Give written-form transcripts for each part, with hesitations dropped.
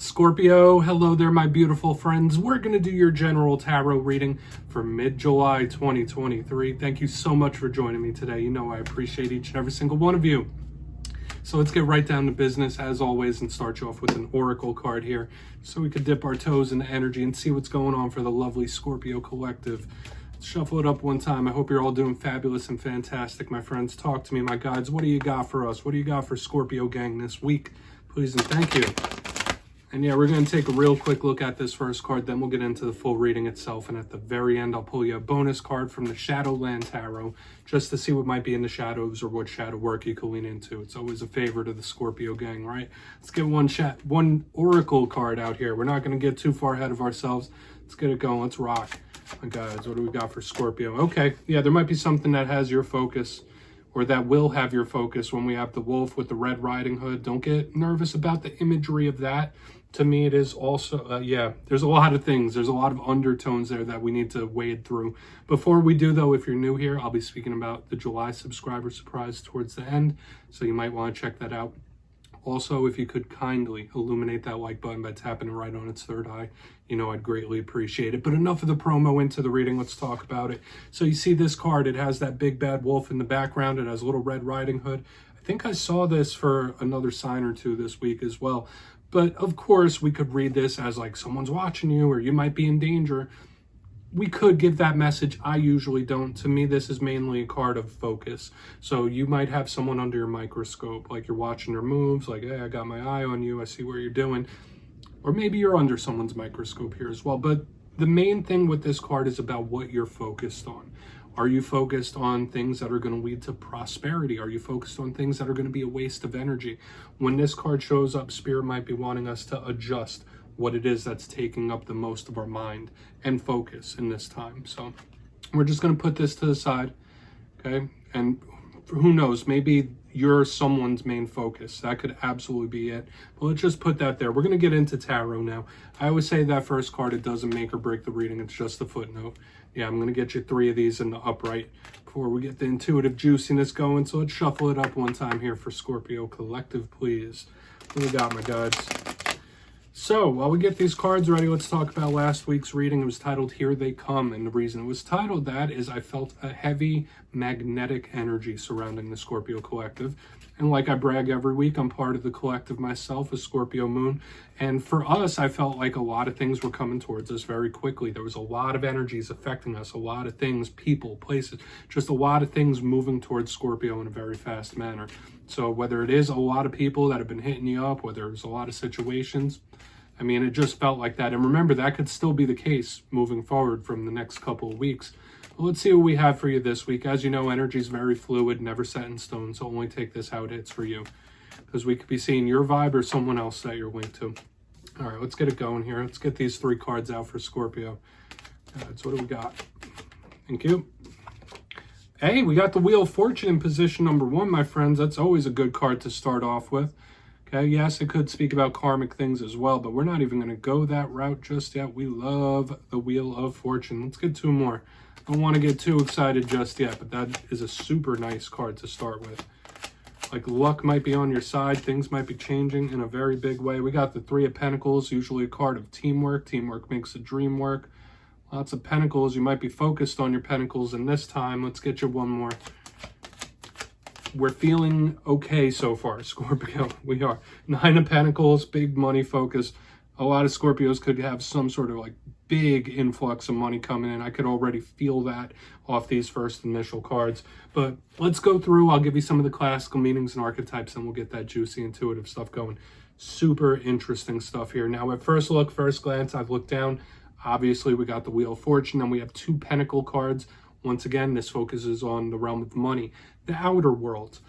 Scorpio, hello there, my beautiful friends. We're going to do your general tarot reading for mid-July 2023. Thank you so much for joining me today. You know I appreciate each and every single one of you. So let's get right down to business, as always, and start you off with an oracle card here so we could dip our toes in the energy and see what's going on for the lovely Scorpio collective. Let's shuffle it up one time. I hope you're all doing fabulous and fantastic, my friends. Talk to me, my guides. What do you got for us? What do you got for Scorpio gang this week? Please and thank you. And yeah, we're going to take a real quick look at this first card, then we'll get into the full reading itself. And at the very end, I'll pull you a bonus card from the Shadowland Tarot, just to see what might be in the shadows or what shadow work you can lean into. It's always a favor to the Scorpio gang, right? Let's get one oracle card out here. We're not going to get too far ahead of ourselves. Let's get it going. Let's rock. My guys, what do we got for Scorpio? Okay, yeah, there might be something that has your focus, or that will have your focus when we have the wolf with the Red Riding Hood. Don't get nervous about the imagery of that. To me, it is also, there's a lot of things. There's a lot of undertones there that we need to wade through. Before we do, though, if you're new here, I'll be speaking about the July subscriber surprise towards the end, so you might want to check that out. Also, if you could kindly illuminate that like button by tapping it right on its third eye, you know I'd greatly appreciate it. But enough of the promo, into the reading. Let's talk about it. So you see this card, it has that big bad wolf in the background. It has a little Red Riding Hood. I think I saw this for another sign or two this week as well. But of course, we could read this as like someone's watching you or you might be in danger. We could give that message. I usually don't. To me, this is mainly a card of focus. So you might have someone under your microscope, like you're watching their moves, like, hey, I got my eye on you. I see what you're doing. Or maybe you're under someone's microscope here as well. But the main thing with this card is about what you're focused on. Are you focused on things that are going to lead to prosperity? Are you focused on things that are going to be a waste of energy? When this card shows up, Spirit might be wanting us to adjust what it is that's taking up the most of our mind and focus in this time. So we're just going to put this to the side, okay? And who knows, maybe you're someone's main focus. That could absolutely be it. But let's just put that there. We're going to get into tarot now. I always say that first card, it doesn't make or break the reading. It's just a footnote. Yeah, I'm going to get you 3 of these in the upright before we get the intuitive juiciness going. So let's shuffle it up one time here for Scorpio Collective, please. What do we got, my guys? So while we get these cards ready, let's talk about last week's reading. It was titled Here They Come. And the reason it was titled that is I felt a heavy magnetic energy surrounding the Scorpio Collective. And like I brag every week, I'm part of the collective myself, a Scorpio moon. And for us, I felt like a lot of things were coming towards us very quickly. There was a lot of energies affecting us, a lot of things, people, places, just a lot of things moving towards Scorpio in a very fast manner. So whether it is a lot of people that have been hitting you up, whether it's a lot of situations, I mean, it just felt like that. And remember, that could still be the case moving forward from the next couple of weeks. Well, let's see what we have for you this week. As you know, energy is very fluid, never set in stone, so only take this how it hits for you. Because we could be seeing your vibe or someone else that you're linked to. All right, let's get it going here. Let's get these 3 cards out for Scorpio. So what do we got? Thank you. Hey, we got the Wheel of Fortune in position number 1, my friends. That's always a good card to start off with. Okay, yes, it could speak about karmic things as well, but we're not even going to go that route just yet. We love the Wheel of Fortune. Let's get 2 more. Don't want to get too excited just yet, but that is a super nice card to start with. Like luck might be on your side. Things might be changing in a very big way. We got the 3 of Pentacles, usually a card of teamwork. Teamwork makes the dream work. Lots of Pentacles. You might be focused on your Pentacles, and this time, let's get you 1 more. We're feeling okay so far, Scorpio. We are. 9 of Pentacles, big money focus. A lot of Scorpios could have some sort of like big influx of money coming in. I could already feel that off these first initial cards. But let's go through. I'll give you some of the classical meanings and archetypes, and we'll get that juicy intuitive stuff going. Super interesting stuff here. Now, at first look, first glance, I've looked down. Obviously, we got the Wheel of Fortune, and we have 2 Pentacle cards. Once again, this focuses on the realm of money, the outer world,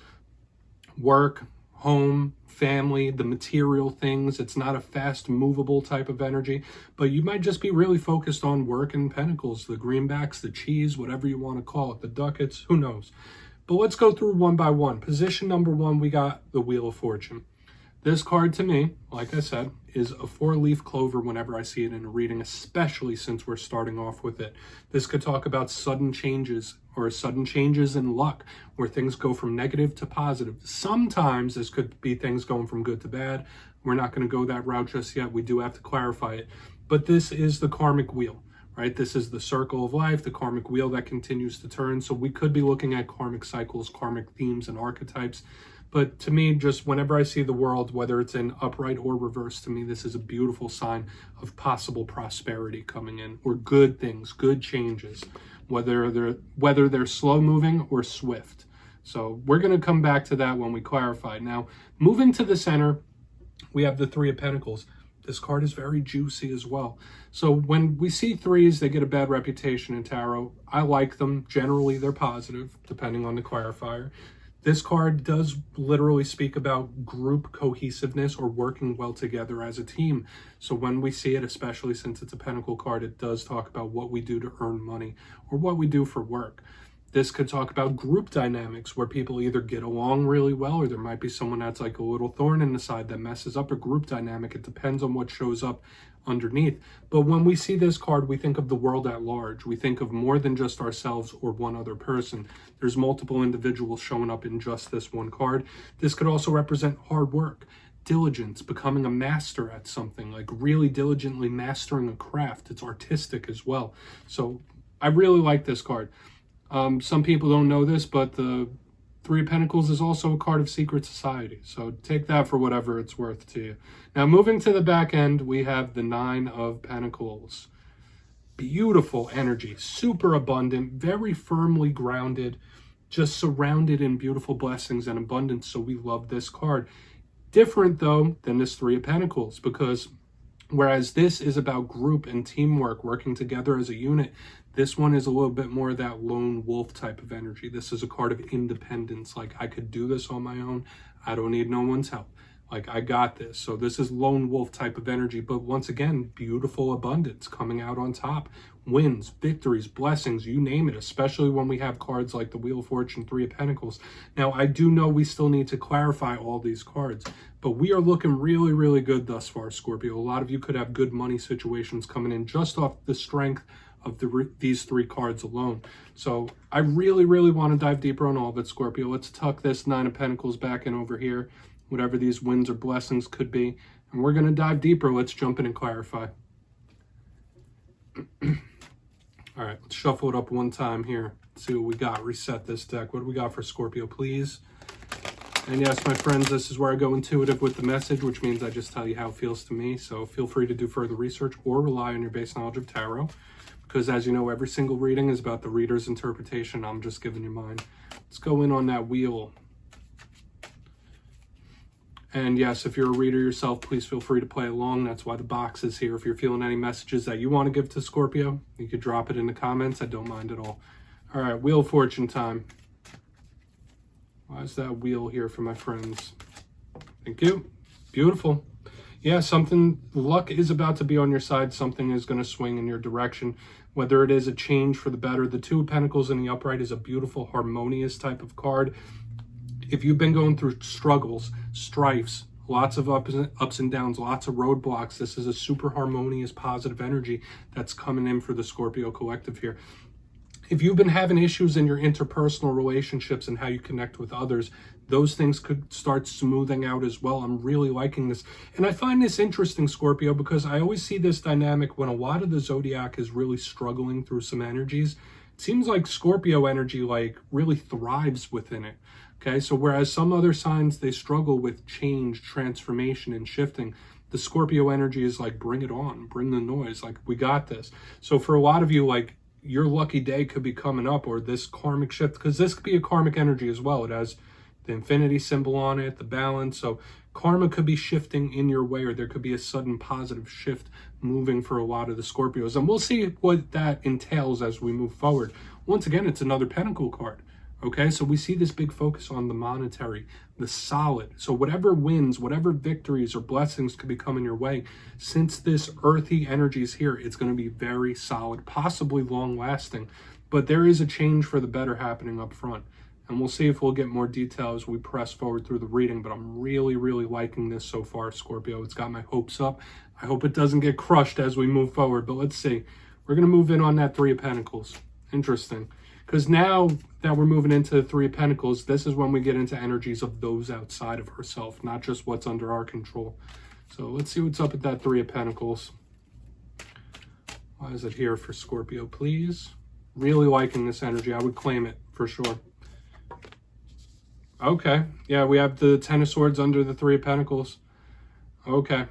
work, home, family, the material things. It's not a fast movable type of energy, but you might just be really focused on work and Pentacles, the greenbacks, the cheese, whatever you want to call it, the ducats, who knows. But let's go through one by one. Position number 1, we got the Wheel of Fortune. This card to me, like I said, is a 4-leaf clover whenever I see it in a reading, especially since we're starting off with it. This could talk about sudden changes or sudden changes in luck where things go from negative to positive. Sometimes this could be things going from good to bad. We're not going to go that route just yet. We do have to clarify it. But this is the karmic wheel, right? This is the circle of life, the karmic wheel that continues to turn. So we could be looking at karmic cycles, karmic themes, and archetypes. But to me, just whenever I see the world, whether it's in upright or reverse, to me, this is a beautiful sign of possible prosperity coming in, or good things, good changes, whether they're slow moving or swift. So we're going to come back to that when we clarify. Now, moving to the center, we have the Three of Pentacles. This card is very juicy as well. So when we see threes, they get a bad reputation in tarot. I like them. Generally, they're positive, depending on the clarifier. This card does literally speak about group cohesiveness or working well together as a team. So when we see it, especially since it's a pentacle card, it does talk about what we do to earn money or what we do for work. This could talk about group dynamics where people either get along really well, or there might be someone that's like a little thorn in the side that messes up a group dynamic. It depends on what shows up underneath. But when we see this card, we think of the world at large. We think of more than just ourselves or one other person. There's multiple individuals showing up in just this one card. This could also represent hard work, diligence, becoming a master at something, like really diligently mastering a craft. It's artistic as well. So I really like this card. Some people don't know this, but the Three of Pentacles is also a card of secret society. So take that for whatever it's worth to you. Now, moving to the back end, we have the Nine of Pentacles. Beautiful energy, super abundant, very firmly grounded, just surrounded in beautiful blessings and abundance. So we love this card. Different, though, than this Three of Pentacles, because whereas this is about group and teamwork, working together as a unit, this one is a little bit more of that lone wolf type of energy. This is a card of independence. Like, I could do this on my own. I don't need no one's help. Like, I got this. So this is lone wolf type of energy. But once again, beautiful abundance coming out on top. Wins, victories, blessings, you name it, especially when we have cards like the Wheel of Fortune, Three of Pentacles. Now, I do know we still need to clarify all these cards, but we are looking really, really good thus far, Scorpio. A lot of you could have good money situations coming in just off the strength of these three cards alone. So I really, really want to dive deeper on all of it, Scorpio. Let's tuck this Nine of Pentacles back in over here, whatever these wins or blessings could be. And we're going to dive deeper. Let's jump in and clarify. All right, let's shuffle it up one time here. Let's see what we got. Reset this deck. What do we got for Scorpio, please? And yes, my friends, this is where I go intuitive with the message, which means I just tell you how it feels to me. So feel free to do further research or rely on your base knowledge of tarot. Because as you know, every single reading is about the reader's interpretation. I'm just giving you mine. Let's go in on that wheel. And yes, if you're a reader yourself, please feel free to play along. That's why the box is here. If you're feeling any messages that you want to give to Scorpio, you could drop it in the comments. I don't mind at all. All right, Wheel of Fortune time. Why is that wheel here for my friends? Thank you. Beautiful. Yeah, luck is about to be on your side. Something is going to swing in your direction, whether it is a change for the better. The Two of Pentacles in the upright is a beautiful, harmonious type of card. If you've been going through struggles, strifes, lots of ups and downs, lots of roadblocks, this is a super harmonious, positive energy that's coming in for the Scorpio collective here. If you've been having issues in your interpersonal relationships and how you connect with others, those things could start smoothing out as well. I'm really liking this. And I find this interesting, Scorpio, because I always see this dynamic when a lot of the zodiac is really struggling through some energies. It seems like Scorpio energy like really thrives within it. Okay, so whereas some other signs, they struggle with change, transformation, and shifting, the Scorpio energy is like, bring it on, bring the noise, like, we got this. So for a lot of you, like, your lucky day could be coming up, or this karmic shift, because this could be a karmic energy as well. It has the infinity symbol on it, the balance. So karma could be shifting in your way, or there could be a sudden positive shift moving for a lot of the Scorpios. And we'll see what that entails as we move forward. Once again, it's another Pentacle card. Okay, so we see this big focus on the monetary, the solid. So whatever wins, whatever victories or blessings could be coming your way, since this earthy energy is here, it's going to be very solid, possibly long lasting. But there is a change for the better happening up front. And we'll see if we'll get more detail as we press forward through the reading. But I'm really, really liking this so far, Scorpio. It's got my hopes up. I hope it doesn't get crushed as we move forward. But let's see. We're going to move in on that Three of Pentacles. Interesting. Because now that we're moving into the Three of Pentacles, this is when we get into energies of those outside of herself, not just what's under our control. So let's see what's up with that Three of Pentacles. Why is it here for Scorpio, please? Really liking this energy. I would claim it for sure. Okay. Yeah, we have the Ten of Swords under the Three of Pentacles. Okay.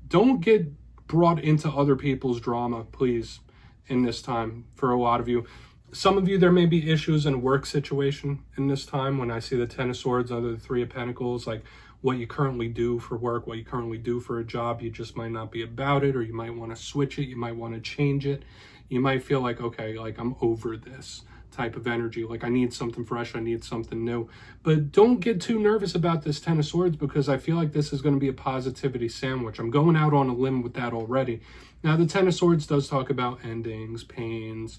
Don't get brought into other people's drama, please, in this time for a lot of you. Some of you, there may be issues in a work situation in this time when I see the Ten of Swords under the Three of Pentacles, like what you currently do for work, what you currently do for a job, you just might not be about it, or you might want to switch it, you might want to change it. You might feel like, okay, like I'm over this type of energy, like I need something fresh, I need something new. But don't get too nervous about this Ten of Swords, because I feel like this is going to be a positivity sandwich. I'm going out on a limb with that already. Now, the Ten of Swords does talk about endings, pains,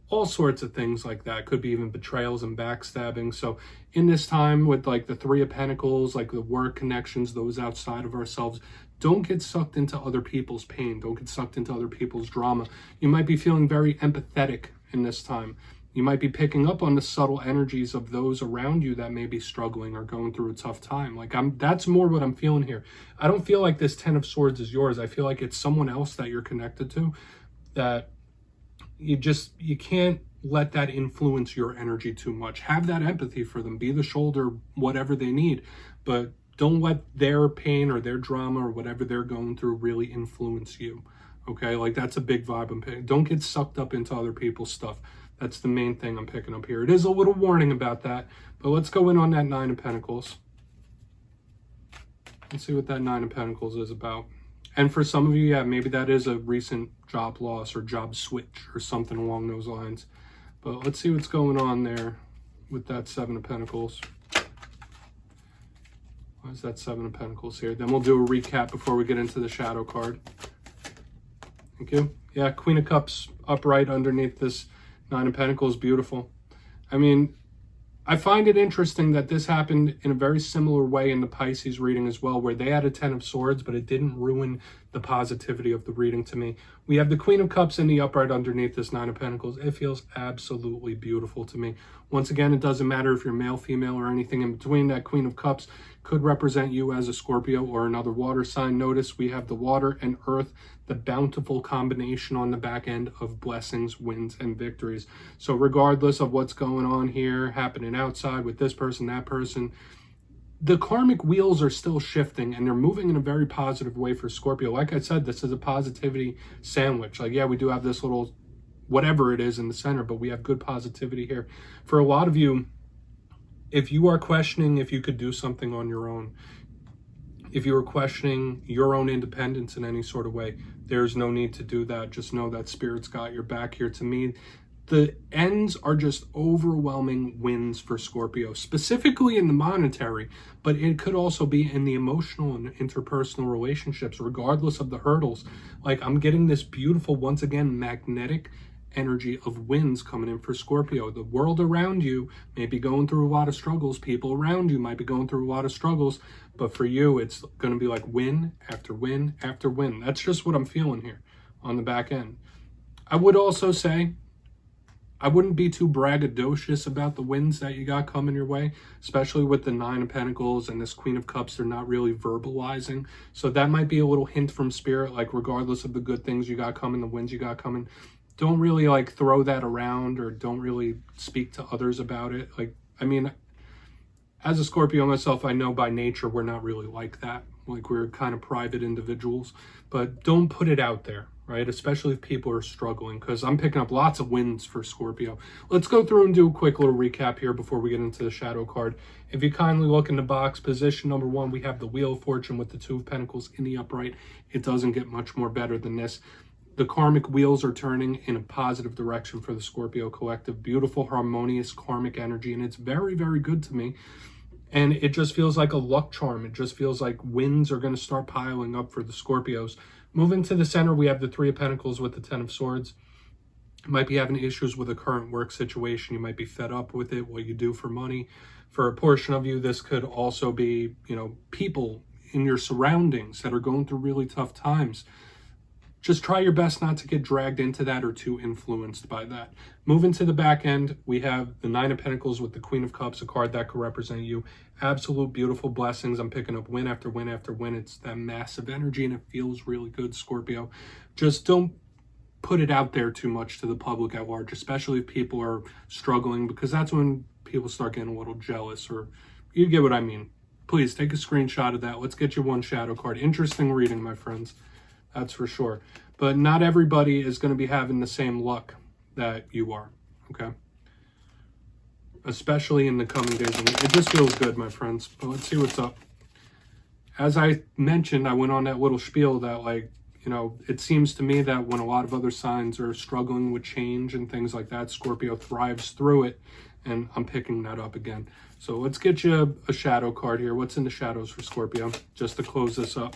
all sorts of things like that. Could be even betrayals and backstabbing. So in this time with like the Three of Pentacles, like the work connections, those outside of ourselves, don't get sucked into other people's pain. Don't get sucked into other people's drama. You might be feeling very empathetic in this time. You might be picking up on the subtle energies of those around you that may be struggling or going through a tough time. Like that's more what I'm feeling here. I don't feel like this Ten of Swords is yours. I feel like it's someone else that you're connected to, that you can't let that influence your energy too much. Have that empathy for them. Be the shoulder, whatever they need, but don't let their pain or their drama or whatever they're going through really influence you. Okay, like that's a big vibe I'm picking. Don't get sucked up into other people's stuff. That's the main thing I'm picking up here. It is a little warning about that, but let's go in on that Nine of Pentacles. Let's see what that Nine of Pentacles is about. And for some of you, yeah, maybe that is a recent job loss or job switch or something along those lines. But let's see what's going on there with that Seven of Pentacles. Why is that Seven of Pentacles here? Then we'll do a recap before we get into the shadow card. Thank you. Yeah, Queen of Cups upright underneath this Nine of Pentacles. Beautiful. I mean, I find it interesting that this happened in a very similar way in the Pisces reading as well, where they had a Ten of Swords, but it didn't ruin the positivity of the reading to me. We have the Queen of Cups in the upright underneath this Nine of Pentacles. It feels absolutely beautiful to me. Once again, it doesn't matter if you're male, female, or anything in between. That Queen of Cups could represent you as a Scorpio or another water sign. Notice we have the water and earth, the bountiful combination on the back end of blessings, wins, and victories. So regardless of what's going on here, happening outside with this person, that person, the karmic wheels are still shifting and they're moving in a very positive way for Scorpio. Like I said, this is a positivity sandwich. Like, yeah, we do have this little whatever it is in the center, but we have good positivity here. For a lot of you, if you are questioning if you could do something on your own, if you are questioning your own independence in any sort of way, there's no need to do that. Just know that Spirit's got your back here. To me, the ends are just overwhelming wins for Scorpio, specifically in the monetary, but it could also be in the emotional and interpersonal relationships, regardless of the hurdles. Like, I'm getting this beautiful, once again, magnetic energy of wins coming in for Scorpio. The world around you may be going through a lot of struggles. People around you might be going through a lot of struggles, but for you, it's going to be like win after win after win. That's just what I'm feeling here on the back end. I would also say, I wouldn't be too braggadocious about the wins that you got coming your way, especially with the Nine of Pentacles and this Queen of Cups. They're not really verbalizing. So that might be a little hint from Spirit, like regardless of the good things you got coming, the wins you got coming, don't really like throw that around or don't really speak to others about it. Like, I mean, as a Scorpio myself, I know by nature we're not really like that. Like, we're kind of private individuals, but don't put it out there, right? Especially if people are struggling, because I'm picking up lots of wins for Scorpio. Let's go through and do a quick little recap here before we get into the shadow card. If you kindly look in the box, position number 1, we have the Wheel of Fortune with the Two of Pentacles in the upright. It doesn't get much more better than this. The karmic wheels are turning in a positive direction for the Scorpio collective. Beautiful, harmonious karmic energy, and it's very, very good to me. And it just feels like a luck charm. It just feels like wins are going to start piling up for the Scorpios. Moving to the center, we have the Three of Pentacles with the Ten of Swords. You might be having issues with a current work situation. You might be fed up with it, what you do for money. For a portion of you, this could also be, people in your surroundings that are going through really tough times. just try your best not to get dragged into that or too influenced by that. Moving to the back end, we have the Nine of Pentacles with the Queen of Cups, a card that could represent you. Absolute beautiful blessings. I'm picking up win after win after win. It's that massive energy and it feels really good, Scorpio. Just don't put it out there too much to the public at large, especially if people are struggling, because that's when people start getting a little jealous, or you get what I mean. Please take a screenshot of that. Let's get you one shadow card. Interesting reading, my friends. That's for sure. But not everybody is going to be having the same luck that you are, okay? Especially in the coming days. It just feels good, my friends. But let's see what's up. As I mentioned, I went on that little spiel that, like, you know, it seems to me that when a lot of other signs are struggling with change and things like that, Scorpio thrives through it. And I'm picking that up again. So let's get you a shadow card here. What's in the shadows for Scorpio? Just to close this up.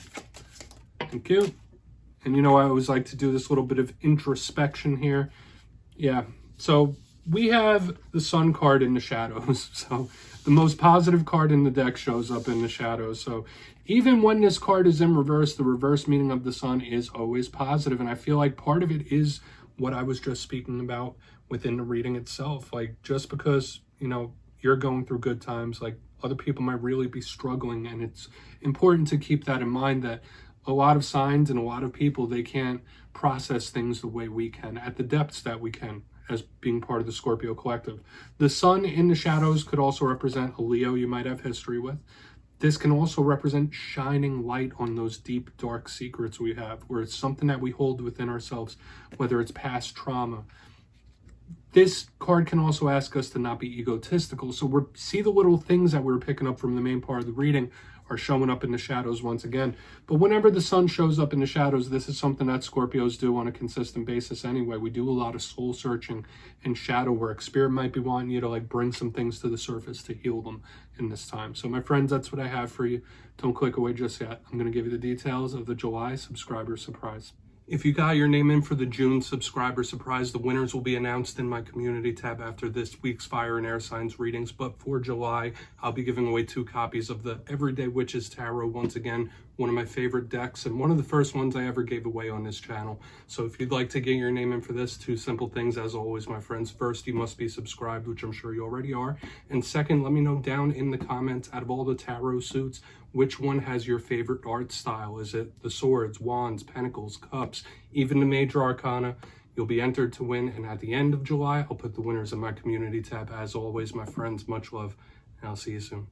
Thank you. And you know, I always like to do this little bit of introspection here. Yeah, so we have the Sun card in the shadows. So the most positive card in the deck shows up in the shadows. So even when this card is in reverse, the reverse meaning of the Sun is always positive. And I feel like part of it is what I was just speaking about within the reading itself. Like, just because, you know, you're going through good times, like, other people might really be struggling. And it's important to keep that in mind, that a lot of signs and a lot of people, they can't process things the way we can, at the depths that we can, as being part of the Scorpio collective. The Sun in the shadows could also represent a Leo you might have history with. This can also represent shining light on those deep, dark secrets we have, where it's something that we hold within ourselves, whether it's past trauma. This card can also ask us to not be egotistical. So see the little things that we're picking up from the main part of the reading are showing up in the shadows once again. But whenever the Sun shows up in the shadows, this is something that Scorpios do on a consistent basis anyway. We do a lot of soul searching and shadow work. Spirit might be wanting you to, like, bring some things to the surface to heal them in this time. So my friends, that's what I have for you. Don't click away just yet. I'm going to give you the details of the July subscriber surprise. If you got your name in for the June subscriber surprise, the winners will be announced in my community tab after this week's fire and air signs readings. But for July, I'll be giving away 2 copies of the Everyday Witches Tarot. Once again, one of my favorite decks and one of the first ones I ever gave away on this channel. So if you'd like to get your name in for this, 2 simple things as always, my friends. First, you must be subscribed, which I'm sure you already are. And second, let me know down in the comments, out of all the tarot suits, which one has your favorite art style? Is it the swords, wands, pentacles, cups, even the major arcana? You'll be entered to win. And at the end of July, I'll put the winners in my community tab. As always, my friends, much love, and I'll see you soon.